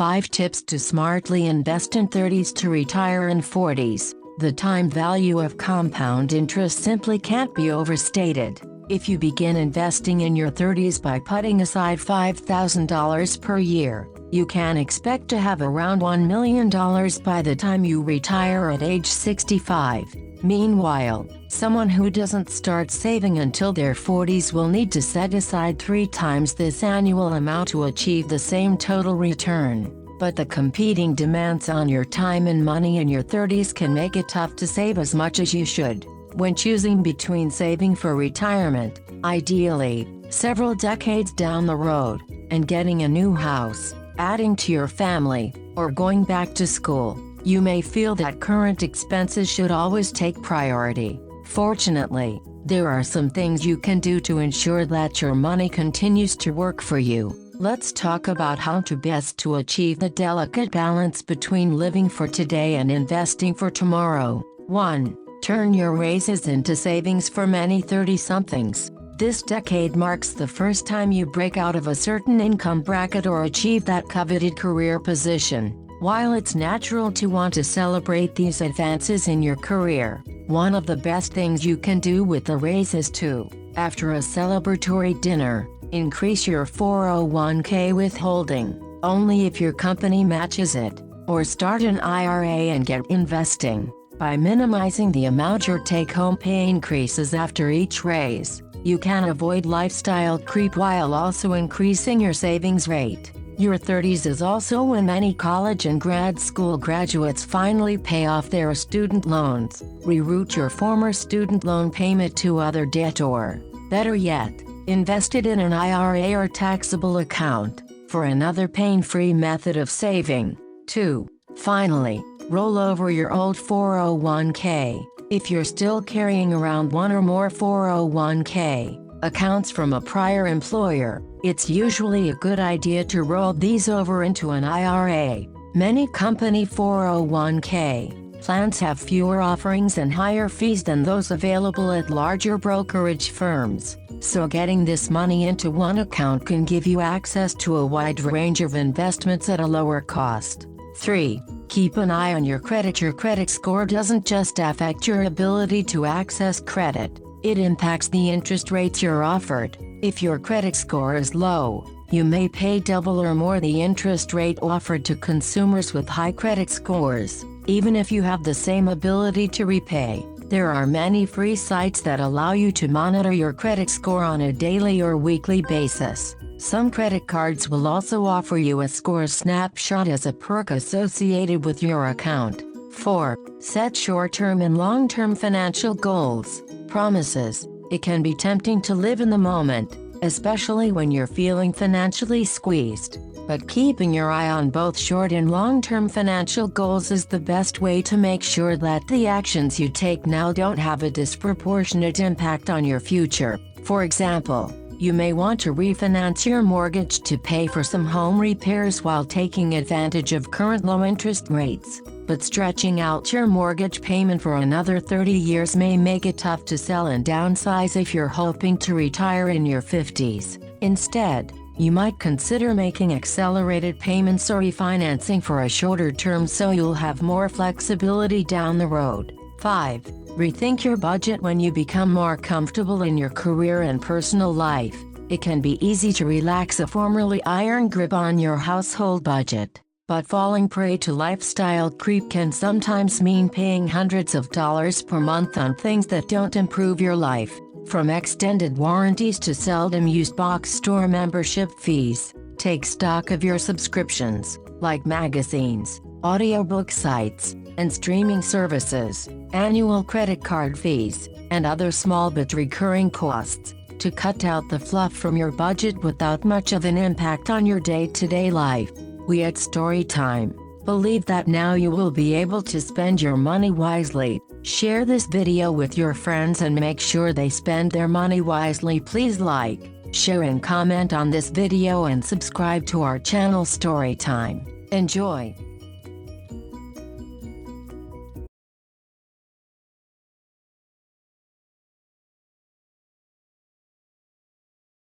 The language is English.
5 tips to smartly invest in 30s to retire in 40s. The time value of compound interest simply can't be overstated. If you begin investing in your 30s by putting aside $5,000 per year, you can expect to have around $1 million by the time you retire at age 65. Meanwhile, someone who doesn't start saving until their 40s will need to set aside 3 times this annual amount to achieve the same total return. But the competing demands on your time and money in your 30s can make it tough to save as much as you should. When choosing between saving for retirement, ideally, several decades down the road, and getting a new house, adding to your family, or going back to school, you may feel that current expenses should always take priority. Fortunately, there are some things you can do to ensure that your money continues to work for you. Let's talk about how to best to achieve the delicate balance between living for today and investing for tomorrow. 1. Turn your raises into savings. For many 30-somethings, this decade marks the first time you break out of a certain income bracket or achieve that coveted career position. While it's natural to want to celebrate these advances in your career, one of the best things you can do with the raise is to, after a celebratory dinner, increase your 401k withholding, only if your company matches it, or start an IRA and get investing. By minimizing the amount your take-home pay increases after each raise, you can avoid lifestyle creep while also increasing your savings rate. Your 30s is also when many college and grad school graduates finally pay off their student loans. Reroute your former student loan payment to other debt or, better yet, invest it in an IRA or taxable account, for another pain-free method of saving. 2. Finally, roll over your old 401k. If you're still carrying around one or more 401k accounts from a prior employer, it's usually a good idea to roll these over into an IRA. Many company 401k plans have fewer offerings and higher fees than those available at larger brokerage firms, so getting this money into one account can give you access to a wide range of investments at a lower cost. 3. Keep an eye on your credit. Your credit score doesn't just affect your ability to access credit, it impacts the interest rates you're offered. If your credit score is low, you may pay double or more the interest rate offered to consumers with high credit scores. Even if you have the same ability to repay, there are many free sites that allow you to monitor your credit score on a daily or weekly basis. Some credit cards will also offer you a score snapshot as a perk associated with your account. 4. Set short-term and long-term financial goals. Promises. It can be tempting to live in the moment, especially when you're feeling financially squeezed. But keeping your eye on both short and long-term financial goals is the best way to make sure that the actions you take now don't have a disproportionate impact on your future. For example, you may want to refinance your mortgage to pay for some home repairs while taking advantage of current low interest rates. But stretching out your mortgage payment for another 30 years may make it tough to sell and downsize if you're hoping to retire in your 50s. Instead, you might consider making accelerated payments or refinancing for a shorter term so you'll have more flexibility down the road. 5. Rethink your budget. When you become more comfortable in your career and personal life, it can be easy to relax a formerly iron grip on your household budget. But falling prey to lifestyle creep can sometimes mean paying hundreds of dollars per month on things that don't improve your life. From extended warranties to seldom used box store membership fees, take stock of your subscriptions, like magazines, audiobook sites, and streaming services, annual credit card fees, and other small but recurring costs, to cut out the fluff from your budget without much of an impact on your day-to-day life. We at StoryTime believe that now you will be able to spend your money wisely. Share this video with your friends and make sure they spend their money wisely. Please like, share and comment on this video and subscribe to our channel StoryTime. Enjoy!